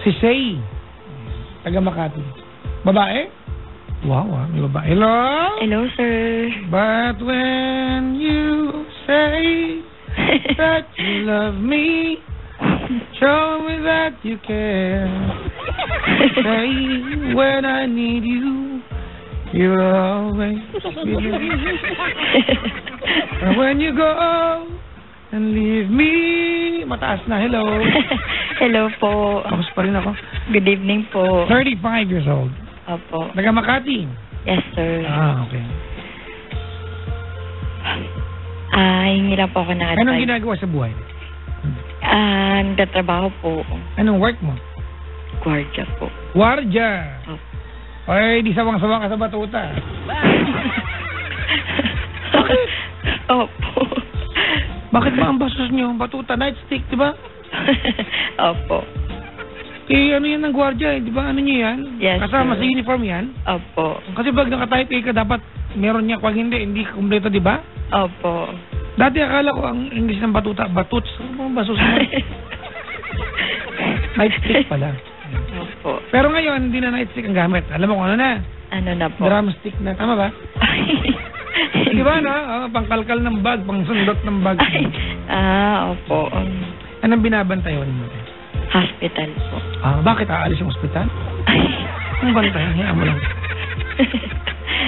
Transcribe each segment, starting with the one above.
Si Shay. Taga Makati. Babae? Wow, may babae. Hello? Hello, sir. But when you say that you love me, show me that you care. Say when I need you, you'll always be there. And when you go and leave me, mataas na, hello. Hello po. Tapos pa rin ako. Good evening po. 35 years old. Opo. Taga Makati. Yes, sir. Okay. Hingi lang po ako ng advice. Anong ginagawa sa buhay? Nagtatrabaho po. Anong work mo? Guardia po. Guardia. Opo. Ay, di sawang-sawa ka sa batuta. Bakit? Opo. Bakit ba ang basos niyo? Batuta, nightstick, di ba? Opo. Eh, ano yan ng guardia, di ba? Ano niyo yan? Yes, kasama sir. sa uniform yan? Opo. Kasi pag nakatype A ka, dapat meron niya. Pag hindi kumpleto, di ba? Opo. Dati akala ko ang English ng batuta, batuts. Ano bang basos mo? Nightstick pala. Opo. Pero ngayon, hindi na nightstick ang gamit. Alam mo kung ano na? Ano na po? Drumstick na. Tama ba? Di ba, no? Pangkalkal ng bag, pangsundot ng bag. Opo. Anong binabantayan mo? Hospital po. Bakit aalis yung ospital? Ang bantayan, hayaan mo lang.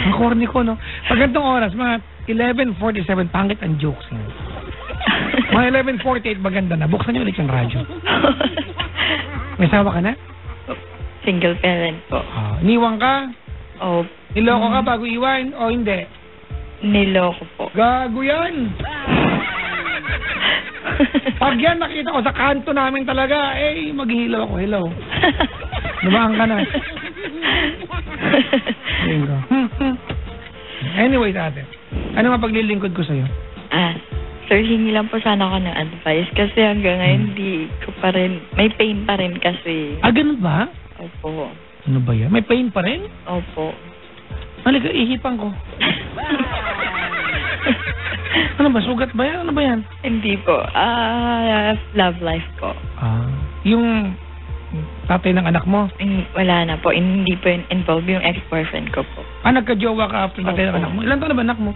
Ang corny ko, no? Pag ganitong oras, mga 11:47, pangit ang jokes niya. Mga 11:48, maganda na. Buksan niyo ulit yung radyo. May asawa ka na? Single parent po. Iniwan ka? Opo. Niloko ka bago iwan o hindi? Niloko po. Gago yan! Pag yan nakita ko sa kanto namin talaga, maghihilaw ako. Hello. Lumaan ka na. Bingo. Anyways, ate. Ano nga paglilingkod ko sa'yo? Sir, hingi lang po sana ako ng advice kasi hanggang ngayon hindi ko pa rin, may pain pa rin kasi. Ganun ba? Opo. Ano ba yan? May pain pa rin? Opo. Halika, ihipan ko. Ano ba? Sugat ba yan? Ano ba yan? Hindi po. Love life po. Yung tatay ng anak mo? Wala na po. Hindi po involved yung ex-boyfriend ko po. Nagka-jowa ka after tatay ng anak mo? Ilan taon na ba anak mo?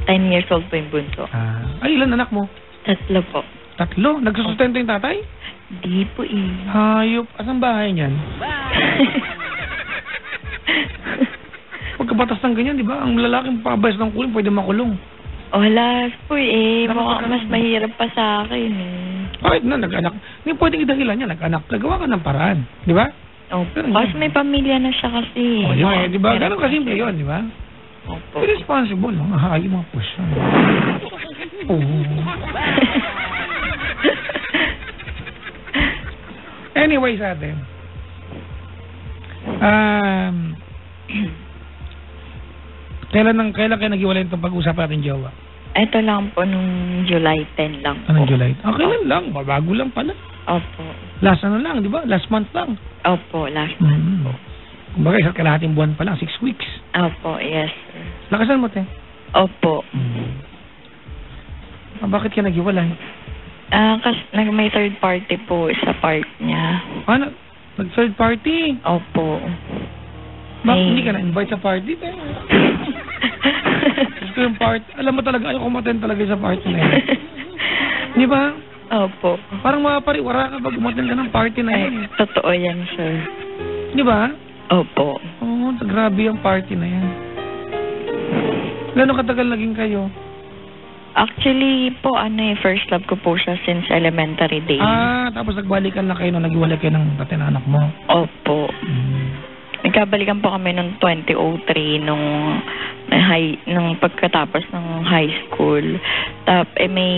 10 years old po yung bunso. Ilan anak mo? 3 po. 3? Nagsusustento yung tatay? Di po Hayop. Asan bahay niyan? Pagkabatas ng ganyan, di ba? Ang lalaking pabayas ng kulong, pwede makulong. Wala po mukhang mas mahirap pa sa akin Bakit na nag-anak? Hindi pwedeng idahilan niya, nag-anak. Nagawa ka ng paraan, di ba? Opo. Kasi may pamilya na siya kasi. Di ba? Ganun kasimple yun, di ba? Opo. Irresponsible, hayop mga push. Anyways, ate. Kailan kayo nag-iwalay itong pag-usapan natin, jowa? Ito lang po nung July 10 lang po. Anong July? Kailan lang? Bago lang pala. Opo. Last lang, di ba? Last month lang. Opo, last month po. Kumbaga, isa't kalahating buwan pa lang, 6 weeks. Opo, yes, sir. Lakasan mo, te. Opo. Bakit ka nag-iwalay? Kasi may third party po sa part niya. Nag-third party? Opo. Bakit hindi ka na-invite sa party? Gusto ko yung party. Alam mo talaga, ayaw kumaten talaga sa party na yun. Di ba? Opo. Parang mapariwara ka pag umaten ka ng party na yun. Totoo yan, sir. Di ba? Opo. Grabe yung party na yan. Gano'ng katagal naging kayo? Actually po, first love ko po siya since elementary days. Tapos nagbalikan lang kayo nung nag-iwalay kayo ng tatay na anak mo? Opo. Nagkabalikan po kami noong 2003 nung pagkatapos ng high school. May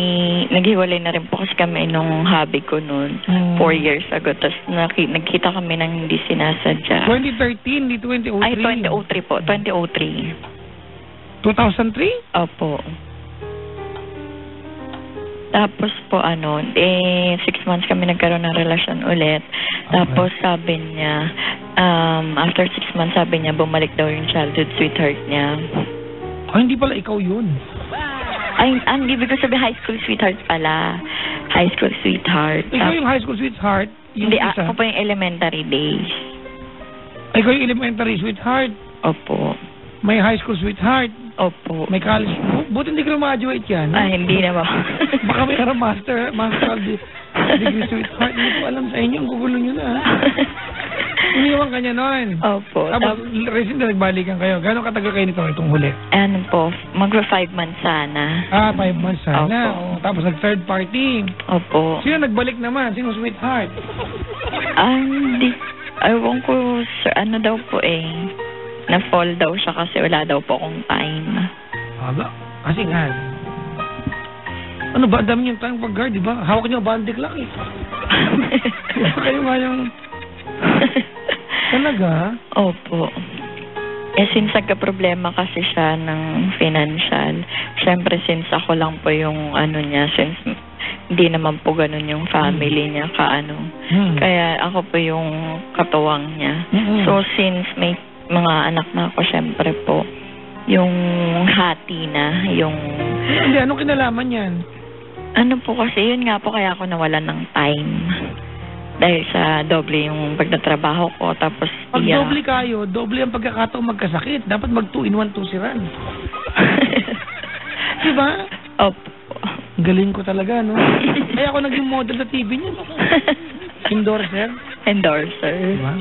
naghiwalay na rin po kasi kami nung hobby ko noon 4 years ago. Tapos nagkita kami ng hindi sinasadya. 2013, di 2003? Ay, 2003 po. 2003. 2003? Opo. Tapos po 6 months kami nagkaroon ng relasyon ulit. Tapos sabi niya, after 6 months sabi niya bumalik daw yung childhood sweetheart niya. Hindi pala ikaw yun. Ay, ang ibig ko sabihin high school sweetheart pala. high school sweetheart. Ikaw yung high school sweetheart. Yung Hindi, isa. ako po yung elementary days. Ikaw yung elementary sweetheart. Opo. May high school sweetheart. Opo. May college. Buti hindi ka graduate yan. Hindi naman. Baka may master degree sweetheart. Hindi ko alam sa inyo. Ang gugulo nyo na. Iniwan ka niya noon. Opo. Tapos recent na nagbalikan kayo. Gano'ng katagal kayo nito itong huli? Ano po, magpa 5 months sana. 5 months sana. Opo. Tapos nag-third party. Opo. Sino nagbalik naman? Sino sweetheart? Hindi. Ewan ko, sir, ano daw po na-fall daw siya kasi wala daw po akong time. Kasi nga. Ano ba? Ang dami niyong time pag-guard, di ba? Hawak niyo bandik lang eh. Kayo nga yung... Talaga? Opo. Since nagka-problema kasi siya ng financial, syempre since ako lang po yung niya, since hindi naman po ganun yung family niya kaya ako po yung katuwang niya. So since may mga anak na ako, syempre po, yung hati na, yung... Hindi, anong kinalaman yan? Ano po kasi, yun nga po kaya ako nawalan ng time. Dahil sa doble yung pagtatrabaho ko, tapos... Pag doble kayo, doble ang pagkakataong magkasakit. Dapat mag 2-in-1 tusiran. Diba? Opo. Galing ko talaga, no? Kaya ako naging model sa TV niya. Endorser. Diba?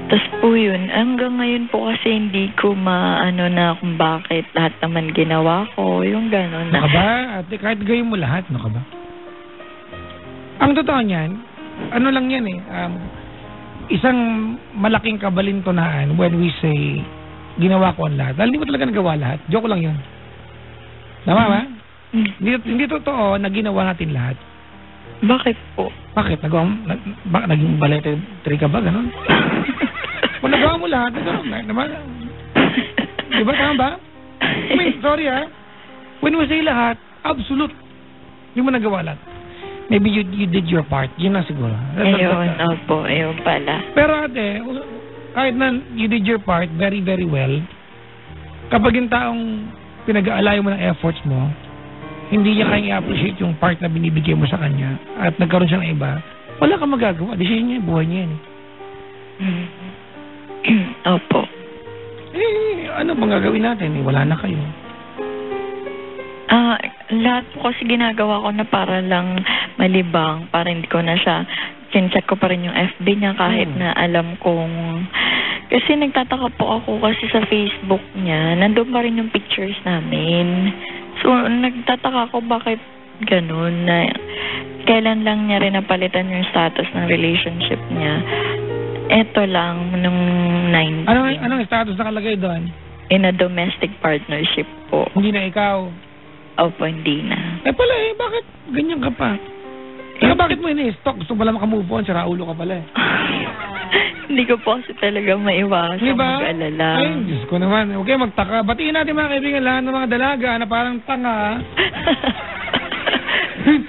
Tapos po yun, hanggang ngayon po kasi hindi ko maano na kung bakit lahat naman ginawa ko, yung gano'n na. Ano ka ba? Ate, kahit gayon mo lahat, ano ka ba? Ang totoo niyan, ano lang yan isang malaking kabalintunaan when we say ginawa ko ang lahat. Dahil hindi mo talaga nagawa lahat. Joke lang yun. Tama ba? Hindi totoo na ginawa natin lahat. Bakit po? Bakit? Naging baletary ka ba? Ganon? Kung nagawa mo lahat, gano'n. Diba? Tama ba? I mean, sorry when we say lahat, absolute. Hindi mo nagawa lahat. Maybe you did your part. Yun lang siguro. Ayun, opo. Ayun pala. Pero ate, kahit na you did your part very, very well, kapag yung taong pinag-aalayo mo ng efforts mo, hindi niya kayang i-appreciate yung part na binibigay mo sa kanya at nagkaroon siya ng iba, wala kang magagawa. Decision niya, buhay niya yan. Opo. Ano bang gagawin natin? Wala na kayo. Lahat po kasi ginagawa ko na para lang malibang, para hindi ko na siya, kincheck ko pa rin yung FB niya kahit na alam kong, kasi nagtataka po ako kasi sa Facebook niya, nandun pa rin yung pictures namin. So, nagtataka ako bakit ganun, na kailan lang niya rin napalitan yung status ng relationship niya. Eto lang, nung 19. Anong status nakalagay doon? In a domestic partnership po. Hindi na ikaw? Opo, hindi na. Bakit ganyan ka pa? Bakit mo ini-stalk? Gusto pala makamove on, sira ulo ka pala Hindi ko po kasi talaga maiwasan mag-alala. Ay, Diyos ko naman. Okay, magtaka. Batiin natin mga kaibigan lahat ng mga dalaga na parang tanga.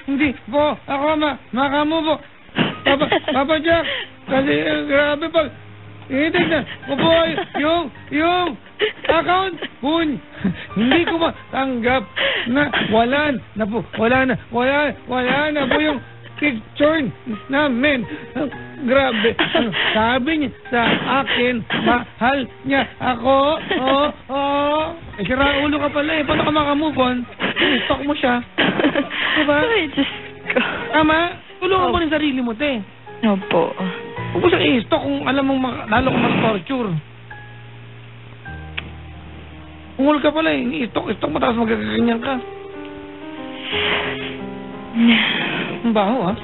Hindi po. Ako makamove. Papa Jack. Kasi grabe pag tingnan ko po yung account hindi ko matanggap na wala na po yung picture namin. Grabe. Sabi niya sa akin, mahal niya ako. Sira ulo ka pala Paano ka makamove on? Stalk mo siya. Diba? Ay, Diyos ko. Tama? Tulungan mo rin sarili mo, te. Opo. Huwag mo siyang i-stalk kung alam mong lalo kong mag-torture. Ungol ka pala i-stalk mo tapos magkaganyan ka. Ang baho,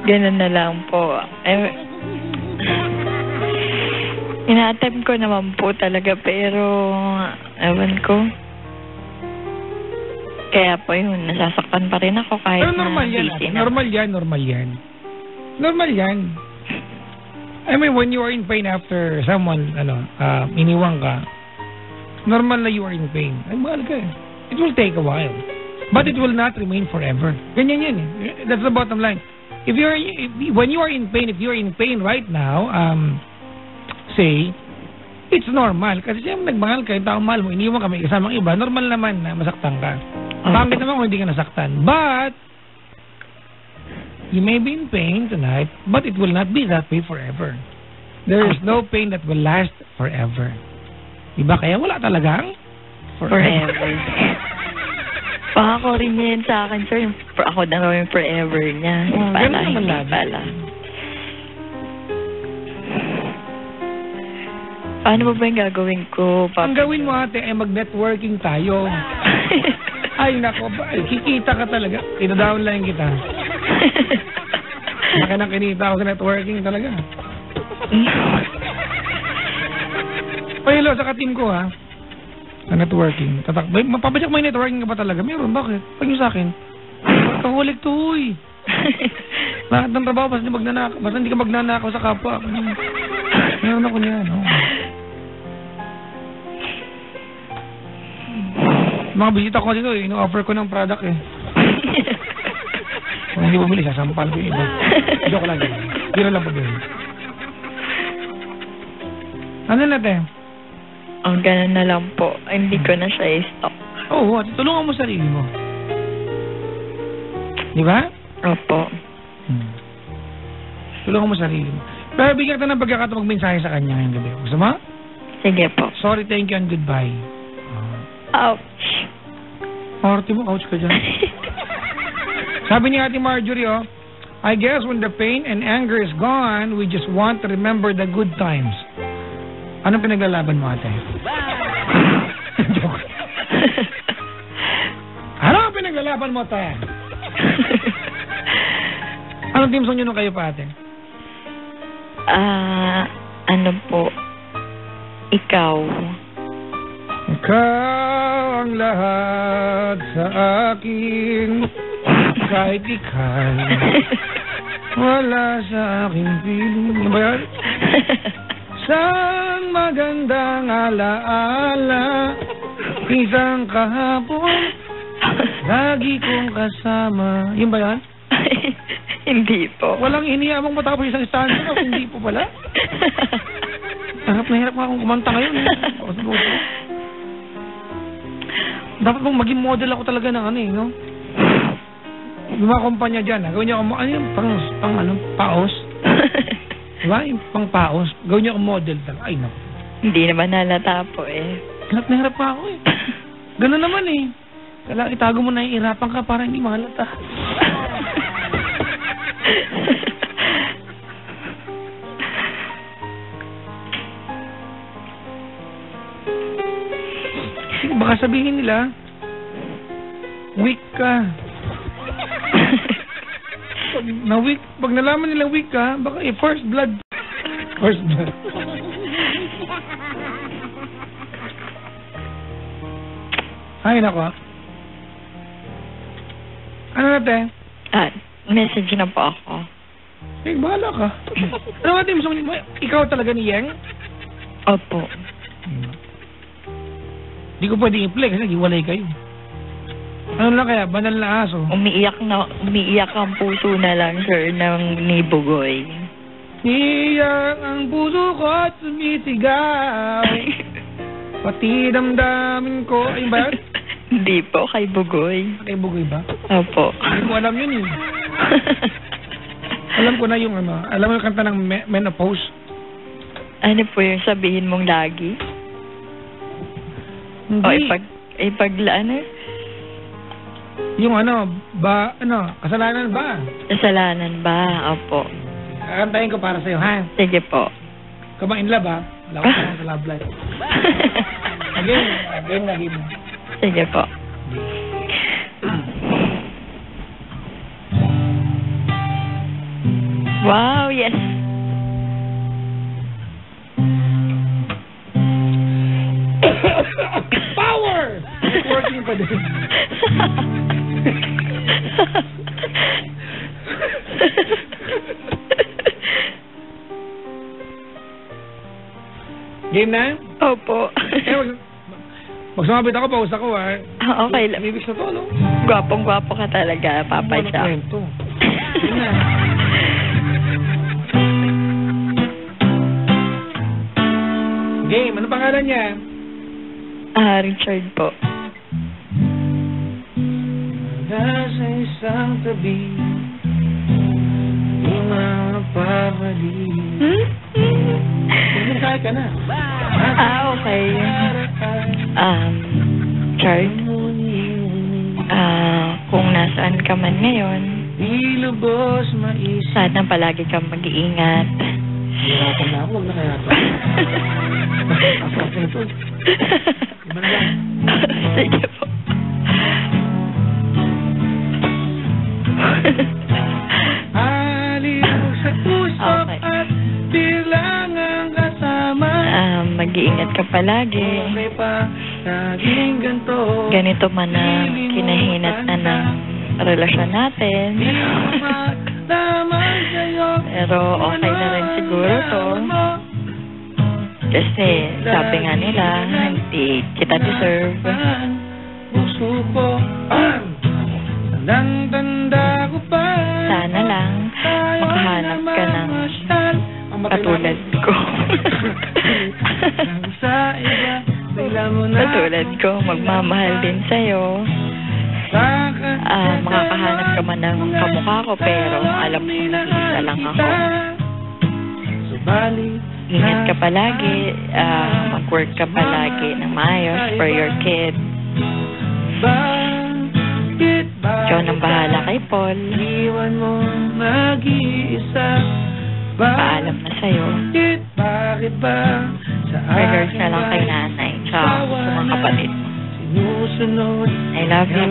Ganun na lang po. Ina-attempt ko naman po talaga pero ewan ko. Kaya po yun, nasasaktan pa rin ako kahit pero normal yan. I mean, when you are in pain after someone, iniwang ka, normal na you are in pain. Ay, mahal ka It will take a while. But it will not remain forever. Ganyan yan That's the bottom line. When you are in pain, if you are in pain right now, say, It's normal. Kasi siya nagmahal ka, yung taong mahal mo, iniwan kami kasamang iba, normal naman na masaktan ka. Bakit naman kung hindi ka nasaktan? But, you may be in pain tonight, but it will not be that way forever. There is no pain that will last forever. Diba? Kaya wala talagang Forever. Pangako rin niya yun sa akin, sir. Ako na raw yung forever niya. ganun naman Hindi lagi. pala. Paano ba yung gagawin ko, Papa? Ang gawin mo ate ay mag-networking tayo. Ay nako, kikita ka talaga. Ina-downline kita. Laki nang kinita ako sa networking talaga. Pahilo sa ka-team ko ha. Sa networking. Mapapadyak may networking ka ba talaga? Meron, bakit? Pag yung sa akin. Kahulik to, uy. Lahat ng trabaho, basta hindi ka magnanakaw sa kapwa. Meron ako niyan, oh. Mga bisita ko dito, ino-offer ko ng product eh. Kung hindi bumili, sasampal ko yung iba. Joke lang yun. Biro lang po din. Ano natin? Ang ganun na lang po. Hindi ko na siya i-stop. Oo, tulungan mo sarili mo. Di ba? Opo. Tulungan mo sarili mo. Pero bigyan ka ng pagkakataon magmensahe sa kanya ngayong gabi. Gusto mo? Sige po. Sorry, thank you, and goodbye. Ouch. Marty mo, ouch ka dyan. Sabi ni Ate Marjorie, oh, I guess when the pain and anger is gone, we just want to remember the good times. Anong pinaglalaban mo, ate? Joke. Ano ang pinaglalaban mo, ate? Anong team song nyo nung kayo pa, ate? Ano po? Ikaw. Ikaw ang lahat sa akin, kahit ikaw wala sa aking piling. Ano ba yan? Isang magandang alaala, isang kahapon, lagi kong kasama. Yun ba yan? Hindi po. Walang hiniyamang matapos isang stanza, hindi po pala. Hirap nga akong kumanta ngayon. Dapat mong maging model ako talaga ng ano eh, no? Yung mga kumpanya dyan, gawin niyo ako, ano yung paos? Diba? Yung pang paos. Gawin niyo ako model talaga. Ay, no. Hindi naman halata po eh. Hirap na hirap pa ako eh. Ganun naman eh. Kailangan itago mo na yung irapan ka para hindi mahalata. Baka sabihin nila, weak ka. Pag nalaman nila weak ka, baka first blood. First blood. Ay, nako. Ano natin? Message na po ako. Eh, bahala ka. Ano natin, ikaw talaga ni Yeng? Opo. Di ko pwede i-play kasi nag-iwalay kayo. Ano lang kaya? Banal na aso. Umiiyak ang puso na lang, sir, ng ni Bugoy. Iyak ang puso ko at sumisigaw. Pati damdamin ko. Ay ba yun? Hindi po, kay Bugoy. Kay Bugoy ba? Opo. Hindi ko alam yun eh. Alam ko na yung ano. Alam mo yung kanta ng menopause? Ano po yung sabihin mong lagi? Hindi. O ano? Yung kasalanan ba? Kasalanan ba? Opo. Kakantayin ko para sa'yo, ha? Sige po. Kama in love, ha? Wala ko sa love life. Again. Sige po. Wow, yes. Power! Working pa din. Game na? Opo. Magsumabit ako, paus ako, ha? Okay lang. Ibig na to, no? Gwapong-gwapo ka talaga, Papa Jack. Game na. Game, ano pangalan niya? Richard po. Nasa isang tabi, di mapabali. Kaya ka na. Okay. Chard, kung nasaan ka man ngayon, Ilubos maisip. sana palagi kang mag-iingat. Hirapan na ako, huwag na kaya ito. Asap na ito. Iba na lang. Sige po. Aliw sa usap Okay. at bilang ang kasama. Mag-iingat ka palagi. Okay pa, naging ganito. Ganito man ang kinahinatnan ng relasyon natin. Pero okay na rin siguro to. Kasi sabi nga nila, hindi kita deserve. Puso ko, tandang-tanda ko pa. Sana lang makahanap ka ng katulad ko. Katulad ko, magmamahal din sa'yo. Makakahanap ka man ng kamukha ko, pero alam ko isa lang ako. Ingat ka palagi, mag-work ka palagi ng maayos for your kid. Ikaw nang bahala kay Paul. Paalam na sa'yo. Regards na lang kay nanay, tsaka sa mga kapatid. I love you.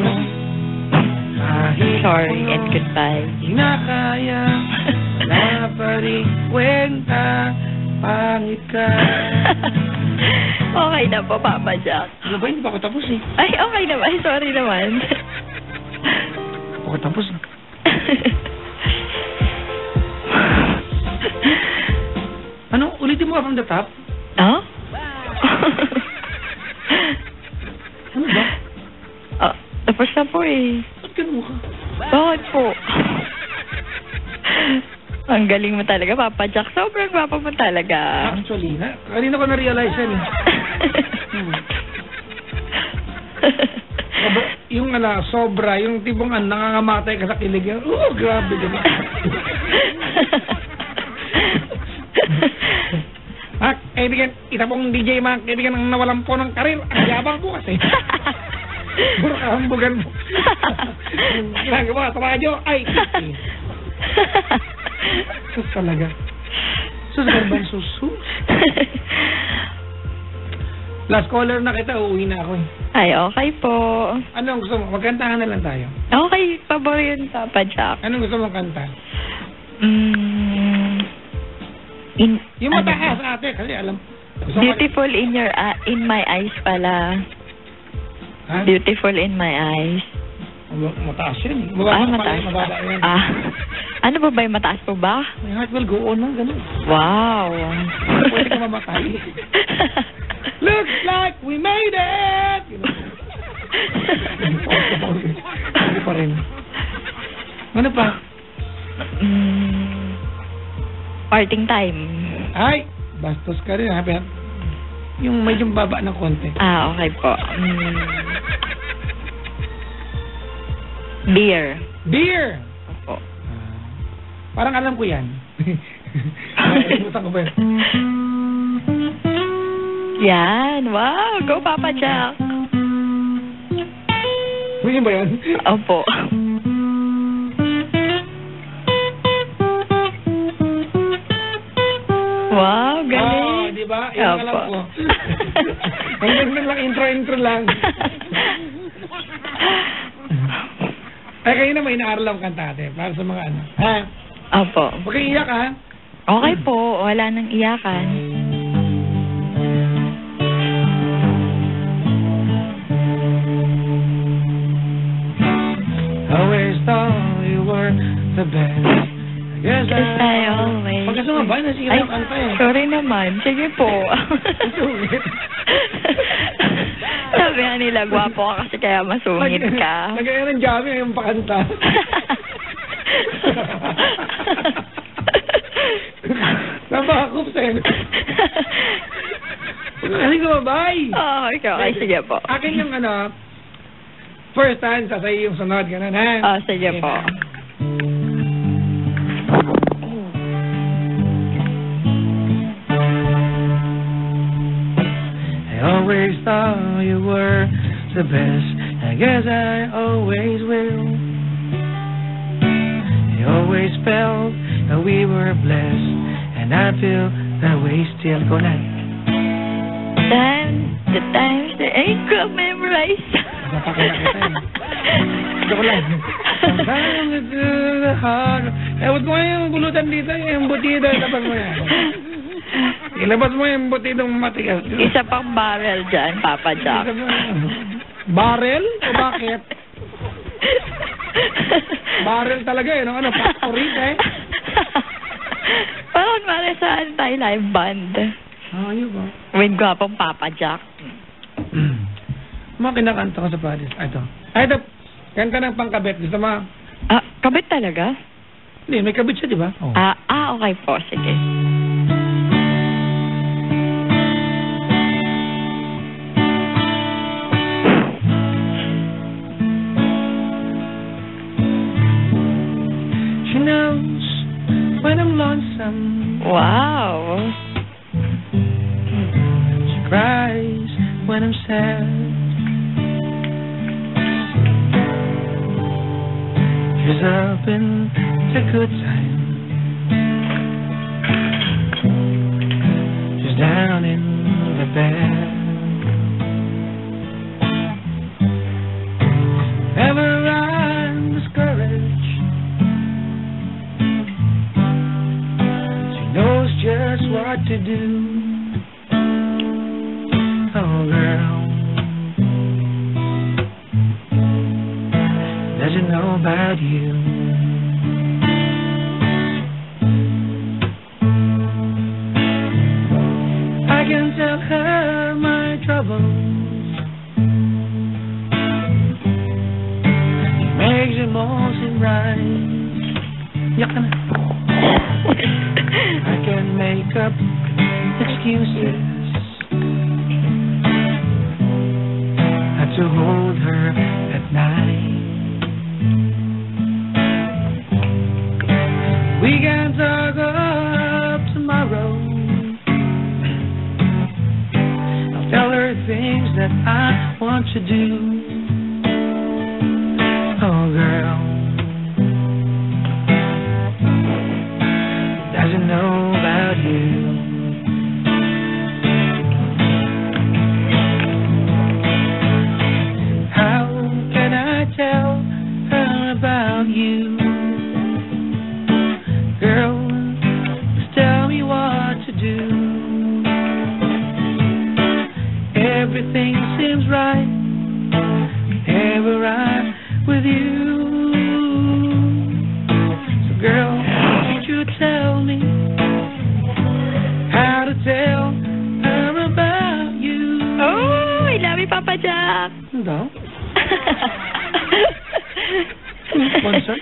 Sorry and goodbye. Kinakaya, wala pa rin kwenta, pangit ka. Okay na po, Papa Jack. Ano ba, hindi pa ako tapos eh. Ay, okay naman. Ay, sorry naman. Ako tapos na. Ano, ulitin mo ka from the top? Huh? Ano ba? Tapos na po eh. Ba't ganun ka? Bakit po? Ang galing mo talaga, Papa Jack. Sobrang gwapa mo talaga. Actually, kanina ko na-realize yan eh. Yung sobra, yung tibong nangangamatay ka sa kilig. Oh, grabe naman. Kaibigan, isa pong DJ mga kaibigan ang nawalan po ng karir. Ang yabang po kasi. Puro kahambugan po. Ginagawa sa radyo, ay, sus talaga. Sus garbang susu. Last caller na kita, uuwi na ako eh. Ay, okay po. Anong gusto mo? Magkantahan na lang tayo. Okay, pabor yun, Papa Jack. Anong gusto mong kanta? Ano Yung mataas ate, kasi alam. Beautiful in my eyes pala. Ha? Beautiful in my eyes. Mataas yun. Mataas. Mababa yan. Ano ba ba yung mataas po ba? My heart will go on lang, ganun. Wow. Pwede ka mamatay. Looks like we made it! Hindi pa rin. Ano pa? Parting time. Ay! Bastos ka rin, ha? Yung medyo baba ng konti. Okay po. Beer. Beer! Opo. Parang alam ko yan. Nakalimutan ko ba yun? Yan. Wow. Go, Papa Jack. Yun ba yun? Opo. Wow, galing. Di ba? Yung alam ko. Hanggang lang, intro lang. Ay, kayo na may inaaral ang kantate para sa mga ano. Ha? Opo. Huwag kang iyak, ha? Okay po. Wala nang iyakan. Always thought you were the best. Yes, I always... Pagkasumabay na sige ang kanta eh. Sorry naman. Sige po. Sabi nga nila, gwapo ka kasi kaya masungit ka. Nagaya ng jamming yung pakanta. Napakakups eh. Aling sumabay. Oo, okay. Sige po. Akin yung first time, sa'yo yung sunod. Ganun, ha? Sige po. I always thought you were the best. I guess I always will. I always felt that we were blessed, and I feel that way still. Go na. The times that I could memorize. Napakala kita eh. Joke lang. Sometimes it's the heart. Huwag mo yung bulutan dito, yung butido. Ilabas mo yan. Ilabas mo yung butidong matigas. Isa pang barrel dyan, Papa Jack. Barrel? O bakit? Barrel talaga eh. Ano, factory eh. Parang mali sa anti-live band. Ayun ba? With gwapong Papa Jack. Mga kinakanta ko sa Paris. Ito. Ito. Kanta ng pangkabit. Gusto mo? Kabit talaga? Hindi, may kabit siya, di ba? Oh. Okay po. Sige. She knows when I'm lonesome. Wow. She cries when I'm sad. She's up in the good time. She's down in the bad. Ever I'm discouraged, she knows just what to do. Oh girl, doesn't know about you. I can tell her my troubles. She makes it all seem right. Yak ka na. I can make up excuses to hold her at night. We can talk up tomorrow. I'll tell her things that I want to do. Oh girl, doesn't know about you. Tell her about you. Girl, just tell me what to do. Everything seems right whenever I'm with you. So girl, won't you tell me how to tell her about you? Oh, I love you, Papa Jack. No. Sponsor?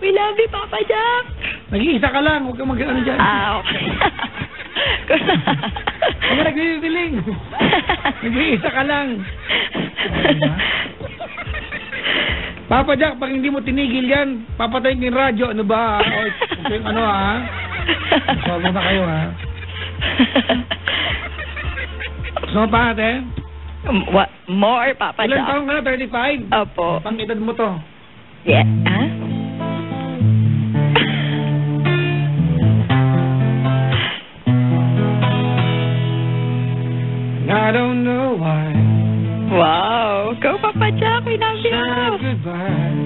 We love you, Papa Jack. Nag-iisa ka lang. Huwag kang mag-ano dyan. Okay. Huwag ka nagbibiling. Nag-iisa ka lang. Papa Jack, pag hindi mo tinigil yan, papatayin ko yung radyo. Ano ba? O yung ano ha? Solo na kayo ha? Gusto mo pa ate? What? More, Papa Ilan Jack? taong ka na? 35? Opo. Pang-edad mo to. Yeah. Huh? I don't know why. Wow. Go, Papa Jack. We love you. Said goodbye.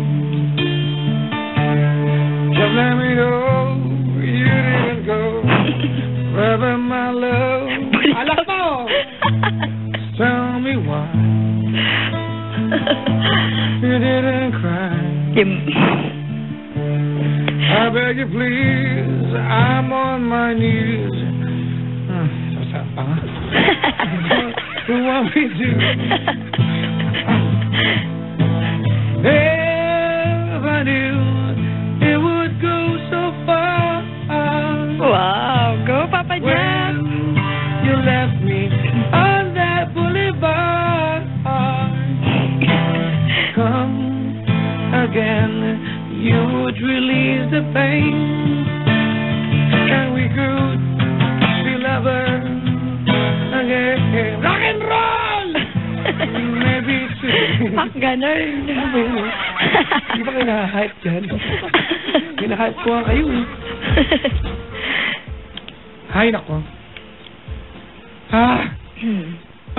Just let me know you didn't go. Wherever my love. Alak mo! Tell me why you didn't cry. I beg you please, I'm on my knees. Saan pa nga? You want me to? If I knew it would go so far. Wow. Go, Papa Jack. When you come again, you would release the pain, and we could be lovers again. Rock and roll! Maybe soon. Ganon. Di ba kinahype dyan? Kinahype ko nga kayo eh. Hay nako. Ah!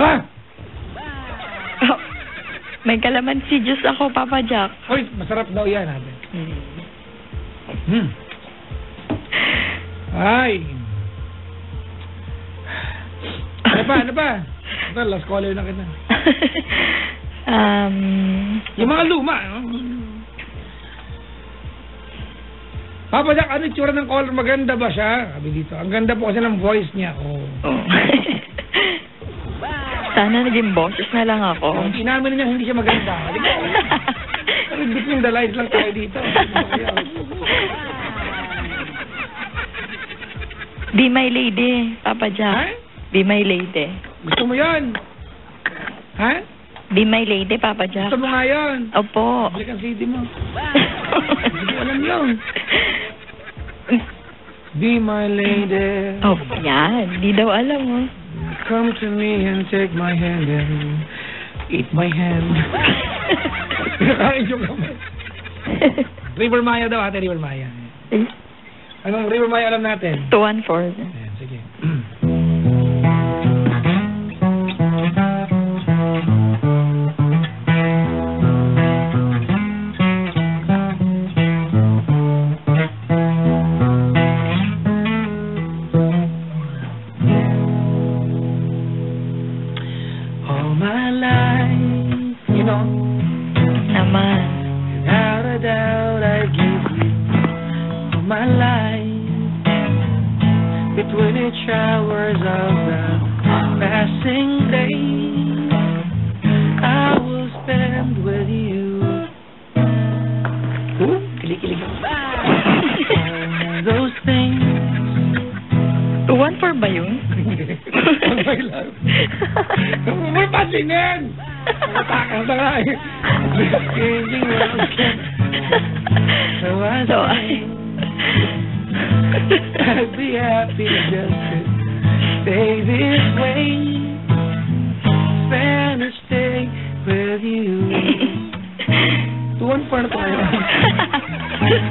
Oh, may kalamansi juice ako, Papa Jack. Hoy, masarap daw yan natin. Ay. Ano ba? Ito, last caller na kita. Yung mga luma, no? Papa Jack, ano yung tsura ng caller? Maganda ba siya? Sabi dito. Ang ganda po kasi ng voice niya. Oh. Sana naging boses na lang ako. Yung inamin niya hindi siya maganda. Between the lines lang tayo dito. Be my lady, Papa Jack. Ha? Be my lady. Gusto mo yan? Ha? Be my lady, Papa Jack. Gusto mo nga yan? Opo. Balik ang CD mo. Hindi ko alam yun. Be my lady. Oh, yan. Di daw alam mo. Come to me and take my hand and eat my hand. Pinakain yung kamay. River Maya daw, ate. River Maya. Anong River Maya alam natin? 214. Ayan, sige. All my life, you know, Naman. without a doubt I give you all my life. Between each hours of the passing day, I will spend with you. Ooh, kilig-kilig. All those things. 214 ba yun? Ang love. May pasinin! Matakas na nga eh. Changing world. So I'd be happy just to stay this way. Spend a stay with you. 214 na tayo.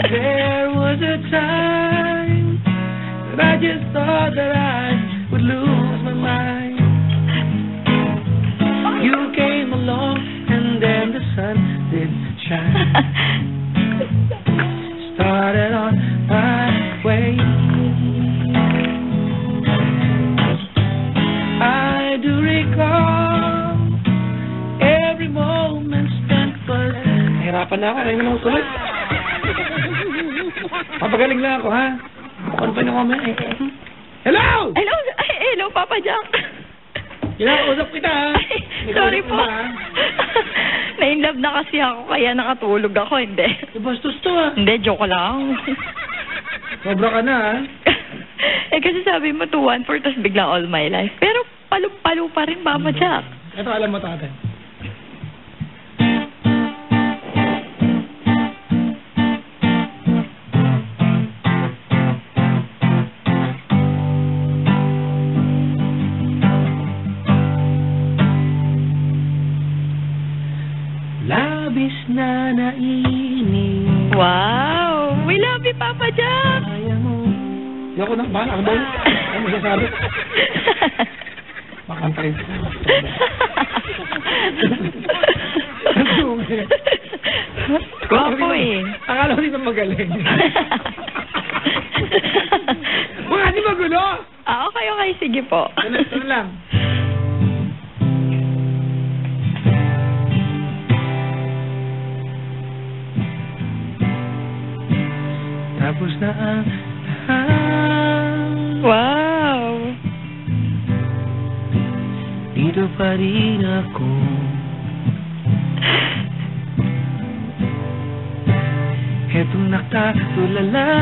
There was a time that I just thought that I would lose my mind. You came along and then the sun did shine. Started on my way. I do recall every moment spent was... Hirapan na ako, ayun mo tuloy. Papagaling na ako, ha? Ano pa yung comment? Hello! Hello! Ay, hello, Papa Jack. Kinausap kita, ha? Ay, sorry po. Na-inlove na kasi ako, kaya nakatulog ako, hindi. Bastos to, ha? Hindi, joke lang. Sobra ka na, ha? Kasi sabi mo 214, tapos biglang all my life. Pero palo-palo pa rin, Papa Jack. Ito, alam mo, tate. Labis na nainig. Wow! We love you, Papa Jack! Kaya mo. Hindi ako nang bahala. Ako ba yun? Ano masasabi? Makantayin ko. Guwapo eh. Akala ko dito magaling. Mga di magulo! Okay. Sige po. Ano lang. Tapos na ang lahat. Wow! Dito pa rin ako. Etong nakatulala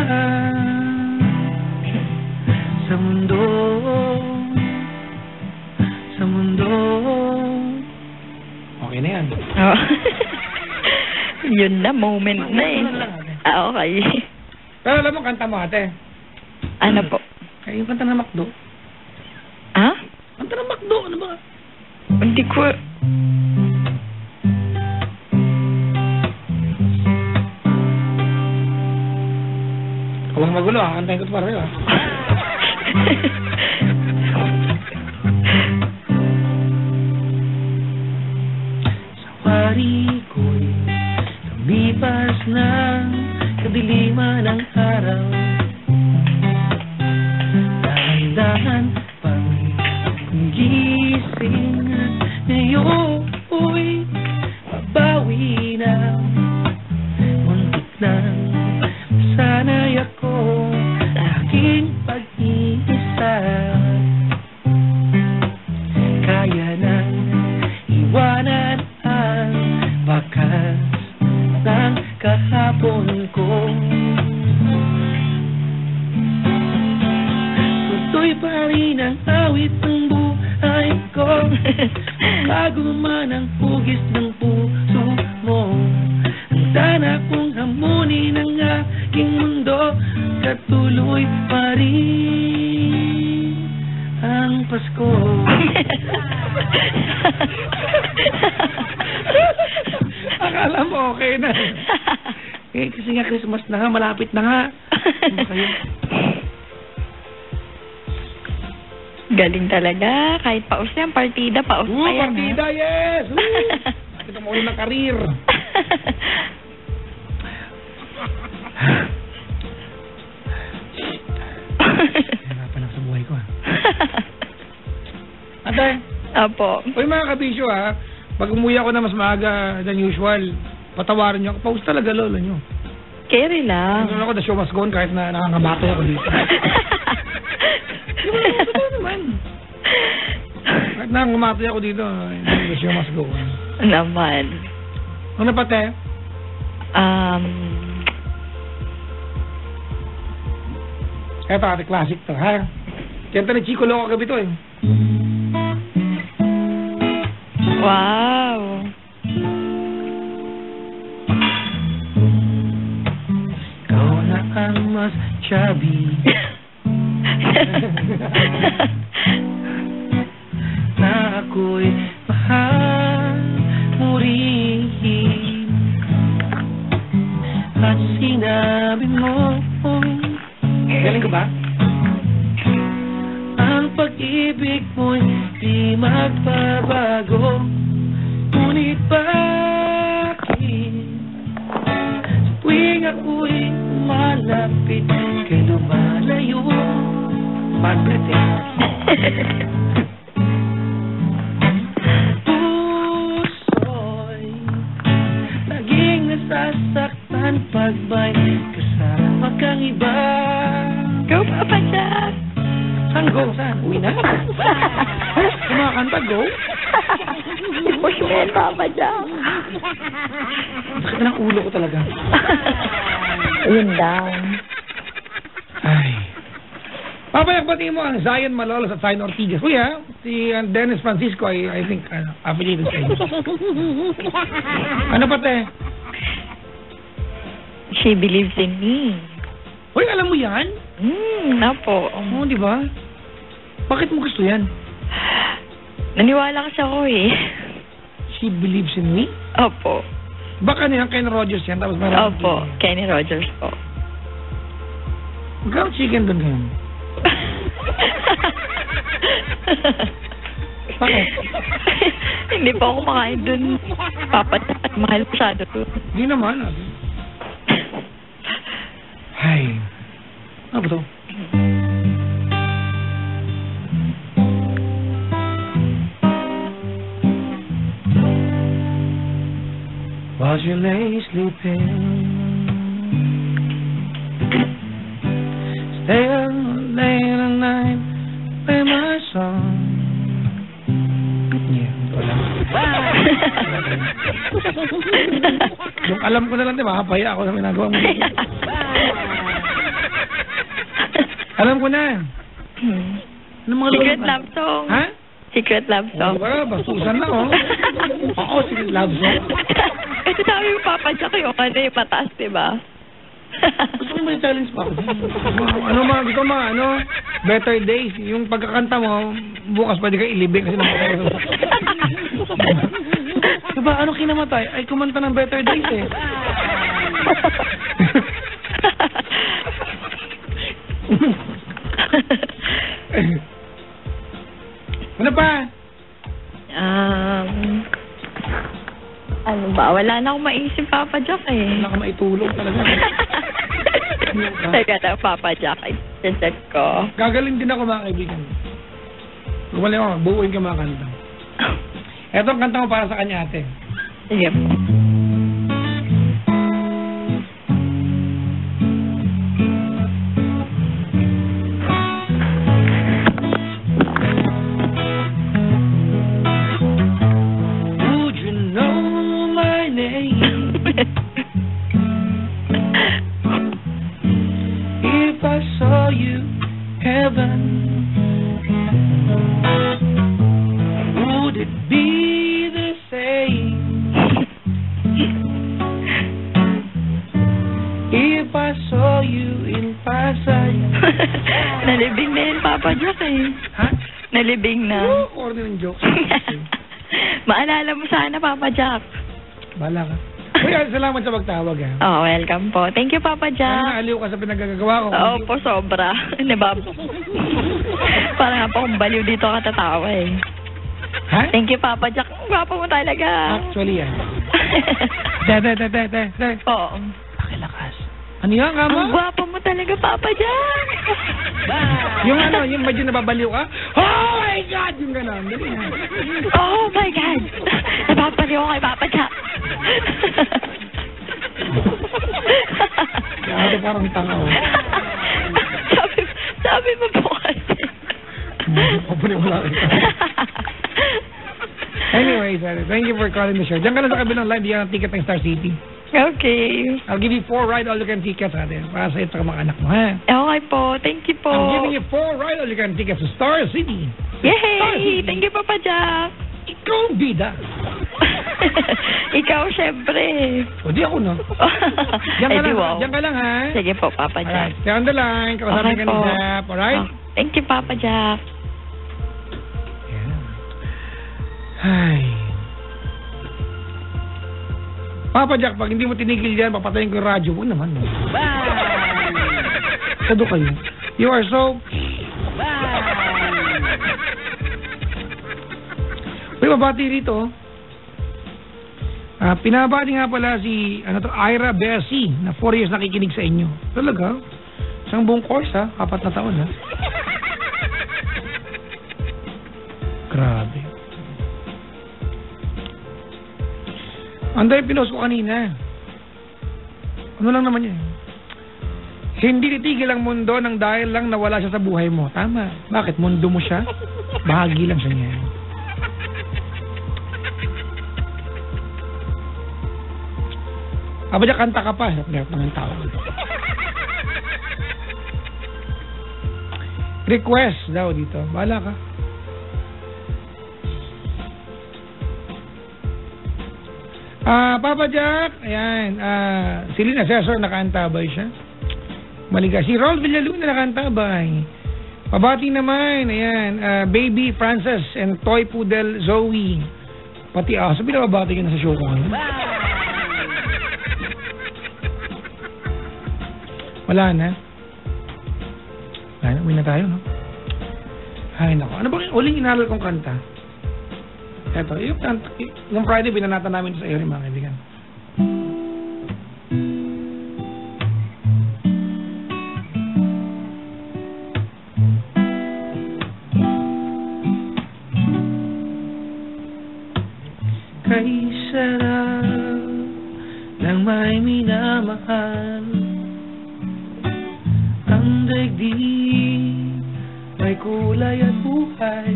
sa mundo. Okay na yan. Oh. Yun na, moment na eh. Ah, okay. Pero alam mo, kanta mo ate. Ano po? Ay, yung kanta ng McDo. Ha? Kanta ng McDo, ano ba? Hindi ko... Huwag magulo ha, kantahin ko ito para sa'yo ha. Sa wari ko'y lumipas ng kadiliman ng araw. Dahan-dahan pang gising ngayon, babawi na. Muntik na sana'y ako sa aking pag-iisa. Kaya nang iwanan ang bakas ng kahapon ko. Tuloy pa rin ang awit ng buhay ko. Bago man ang hugis ng puso mo, handa na kong hamunin ang aking mundo. Katuloy pa rin ang Pasko. Akala mo okay na. Eh, kasi nga Christmas na nga, malapit na nga. Ano ba kayo? Galing talaga. Kahit paus yan, partida, paus pa yan. Partida, yes! Ito mo ulit ng karir. Hirapan ako sa buhay ko, ha? Ate? Apo. Uy, mga kabisyo, ha? Pag umuwi ako na mas maaga than usual, patawarin nyo ako. Paus talaga, lolo nyo. Carry lang. Ano ako, the show must go on kahit na nangangamatay ako dito. Totoo naman. Kahit nangangamatay ako dito, the show must go on. Naman. Ano pa, te? Eto, ate, classic to, ha? Kanta ni Chico Loco gabi to, eh. Wow. Ikaw na ang mas chubby na ako'y mahal mo rin. At sinabi mo, galing ko ba? Ang pag-ibig mo'y di magbabago. Ngunit bakit sa tuwing ako'y malapit kay lumalayo? Pag-brete puso'y laging nasasaktan pag may kasama kang iba. Go, Papa Jack! Saan go? Saan? Uwi na? Kumakanta, go? I-push mo yan, Papa Jack. Sakit na ng ulo ko talaga. Yun daw. Ay. Papayak batiin mo ang Zion Malolos at Zion Ortigas. Kuya, si Dennis Francisco, I think, affiliated sa inyo. Ano pa, te? She believes in me. Uy, alam mo yan? Napo. Oo, di ba? Bakit mo gusto yan? Naniwala kasi ako eh. She believes in me? Opo. Baka nilang Ken Rogers yan, tapos marami. Opo. Kenny Rogers po. Magkano chicken doon ngayon? Bakit? Hindi po ako kumakain dun. Papa at mahal masyado to. Hindi naman. Ay. Ano ba to? While you lay sleeping, stay up late at night, play my song. Yeah, wala. Yung alam ko na lang, di ba? Kapaya ako sa ginagawa mo. Alam ko na. Anong mga Secret love song. Ha? Secret love song. Diba? Bastusan lang, oh. Oo, secret love song. Sabi mo, Papa Jack, yung ano yung mataas, diba? Gusto ko may challenge pa ako. Gusto mo, Better Days. Yung pagkakanta mo, bukas pwede ka ilibing kasi namatay. Diba, ano kinamatay? Ay, kumanta ng Better Days eh. Ano pa? Ano ba? Wala na akong maisip, Papa Jack eh. Wala ka maitulong talaga. Teka na, Papa Jack. I-check ko. Gagaling din ako, mga kaibigan. Gumaling ako, buuin ka mga kanta. Eto ang kanta mo para sa kanya, ate. Sige po. If I saw you, heaven, would it be the same? If I saw you in Pasay. Nalibing na yun, Papa Jack eh. Ha? Nalibing na. Or ng joke. Maalala mo sana, Papa Jack. Bala ka. Kuya, salamat sa pagtawag, ha? Oh, welcome po. Thank you, Papa Sana Jack. naaliw ka sa pinagagagawa ko. Oo po, sobra. Diba? Parang nga po akong baliw dito katatawa eh. Ha? Thank you, Papa Jack. Ang gwapo mo talaga. Actually, yan. Te. Oo. Pakilakas. Ano yan, kama? Ang gwapo mo talaga, Papa Jack. Yung medyo nababaliw ka? Oh my God! Yung gano'n. Oh my God. Napapaliw ako kay Papa Jack. Kaya parang tanga ko. Sabi mo po kasi. Wala kita. Anyways, thank you for calling the show. Diyan ka na sa kabilang line, diyan ang ticket ng Star City. Okay. I'll give you 4 ride-all-you-can tickets, ate. Para sa ito ka mga anak mo, ha? Okay po. Thank you po. I'm giving you 4 ride-all-you-can tickets to Star City. Yay! Star City. Thank you, Papa Jack. Ikaw ang bida. Ikaw, syempre. O, di ako, no? Diyan ka lang, ha? Sige po, Papa Jack. Alright, stay on the line. Kausapin Okay ka ni po. Zap, alright? Oh, thank you, Papa Jack. Ay. Papa Jack, pag hindi mo tinigil yan, papatayin ko yung radyo mo naman. Sado kayo. You are so... Uy, mabati rito. Pinabati nga pala si Ira Bessie na 4 years nakikinig sa inyo. Talaga? Isang buong course, ha? 4 na taon, ha? Grabe. Anday, pinost ko kanina. Ano lang naman yan? Hindi titigil ang mundo nang dahil lang nawala siya sa buhay mo. Tama. Bakit? Mundo mo siya? Bahagi lang siya niya. Aba dyan, kanta ka pa. Meron ng tawag. Request daw dito. Bahala ka. Papa Jack, ayan, si Lynn Assessor nakaantabay siya. Maliga. Si Raul Villaluna nakaantabay. Pabati naman, ayan, Baby Frances and Toy Poodle Zoe. Pati aso, pinababati ka na sa show ko. Wala na. Wala na, uwi na tayo, no? Ay, nako. Ano ba yung uling inaral kong kanta? Eto, yung Friday, binanata namin sa iyo rin, mga kaibigan. Kay sarap ng may minamahal, ang daigdig may kulay at buhay.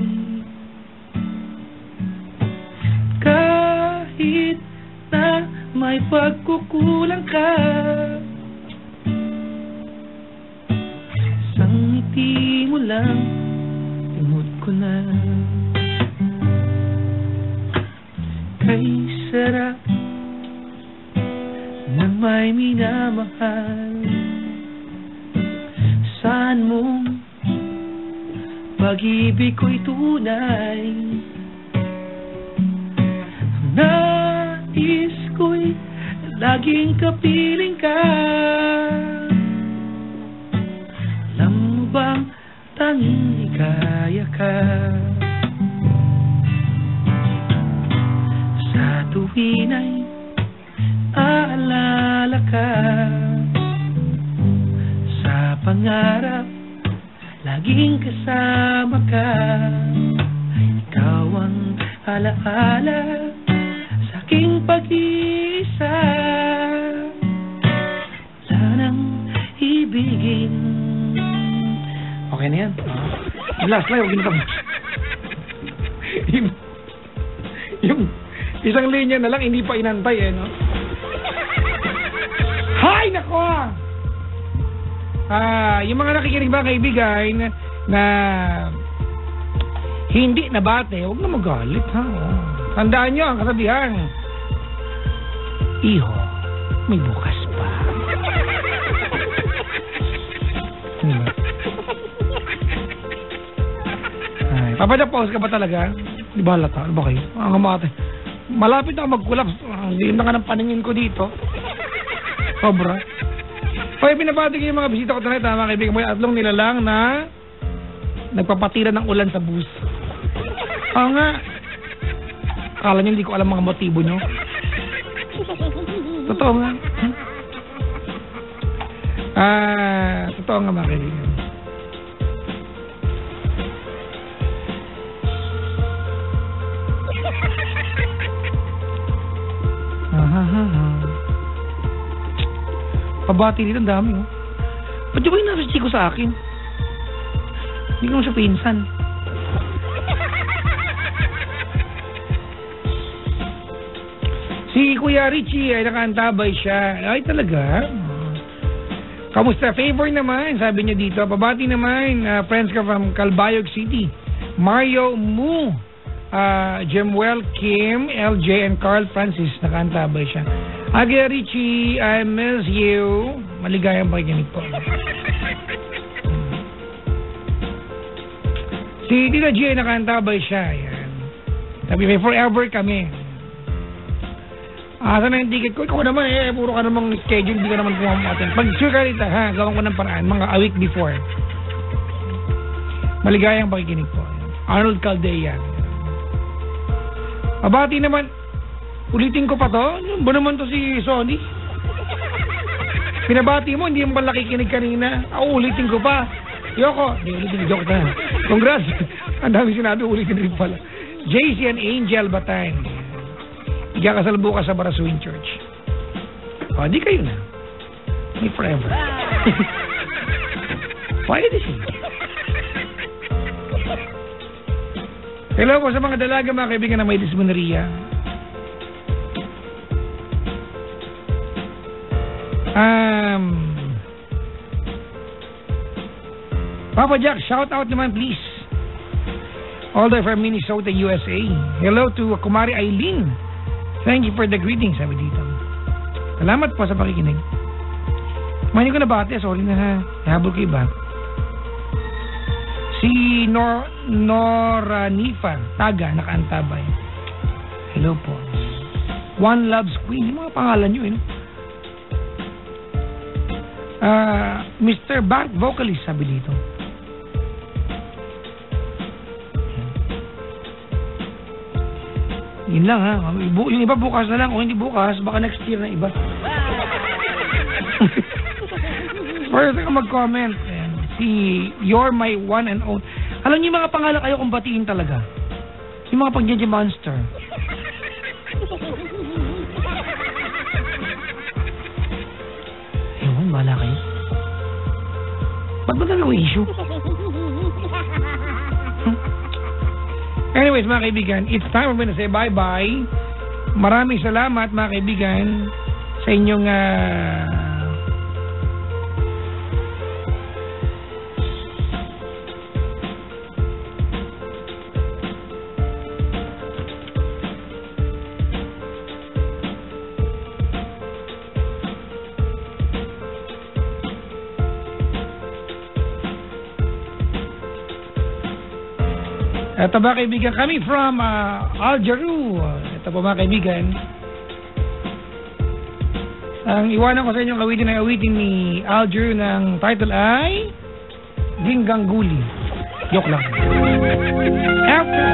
Kahit na may pagkukulang ka, isang ngiti mo lang, limot ko na. Kay sarap ng may minamahal. Saan mong pag-ibig ko'y tunay, nais ko'y laging kapiling ka. Alam mo bang tanging ikaya ka? Sa tuwin ay aalala ka, sa pangarap laging kasama ka. Ikaw ang alaala sa aking pag-iisa. Wala nang ibigin. Okay na yan. Last line, huwag ginagawa. Yung isang linya na lang, hindi pa inantay eh, no? Hay, nako! Yung mga nakikinig ba kaibigan na hindi nabate, huwag na magalit, ha? Tandaan nyo ang kasabihan, iho, may bukas pa. Diba? Ay, papadapos ka ba talaga? Di ba halata? Ano ba kayo? Ang kamate. Malapit na ako mag-collapse. Hindi na ka ng paningin ko dito. Sobra. Kaya binabati ko yung mga bisita ko tonight, mga kaibigan mo, atlong nilalang na nagpapatira ng ulan sa bus. Oo nga. Akala nyo hindi ko alam mga motibo nyo. Totoo nga. Totoo nga mga kaibigan. Pabati dito, ang dami, oh. Ba't yung ba yung nasa chiko sa akin? Hindi ko siya pinsan. Si Kuya Richie ay nakaantabay siya. Ay, talaga? Kamusta? Favor naman, sabi niya dito. Pabati naman, friends ka from Calbayog City. Mario Mu, Jemuel, Kim, LJ, and Carl Francis, nakaantabay siya. Kuya Richie, I miss you. Maligayang pakikinig po. Si Tita G ay nakaantabay siya. Ayan. Sabi, may forever kami. Saan na yung ticket ko? Ikaw naman puro ka namang schedule, hindi ka naman pumamutin. Pag sure ka rita, ha, gawin ko ng paraan, mga a week before. Maligayang pakikinig po. Arnold Caldea. Abati naman, ulitin ko pa to? Ba naman to si Sonny? Pinabati mo, hindi mo ba nakikinig kanina? Ulitin ko pa. Yoko, hindi ulitin, joke na. Congrats. Ang dami sinabi, ulitin rin pala. JC and Angel Batay. Ikakasal bukas sa Barasuin Church. O, di kayo na. May forever. Pwede siya. Hello po sa mga dalaga, mga kaibigan na may dysmenorrhea. Papa Jack, shout out naman please. All the way from Minnesota, USA. Hello to Kumari Eileen. Thank you for the greetings, sabi dito. Salamat po sa pakikinig. Mahin ko na bate, sorry na ha. Nahabol ko iba. Si Nora Nifa, taga, nakaantabay. Hello po. One Loves Queen, yung mga pangalan nyo eh. Mr. Bank Vocalist, sabi dito. Yun lang ha. Yung iba bukas na lang. O hindi bukas, baka next year na iba. First ka mag-comment. Si You're My One and Only. Alam niyo yung mga pangalan kayo kung batiin talaga. Yung mga pag-Jeje Monster. Ewan, bahala kayo. Ba't ba talaga issue? Anyways, mga kaibigan, it's time for me to say bye-bye. Maraming salamat, mga kaibigan, sa inyong Ito ba kaibigan, kami from Algeru. Ito po mga kaibigan. Ang iwanan ko sa inyong awitin ay awitin ni Algeru ng title ay Gingganguli. Joke lang. After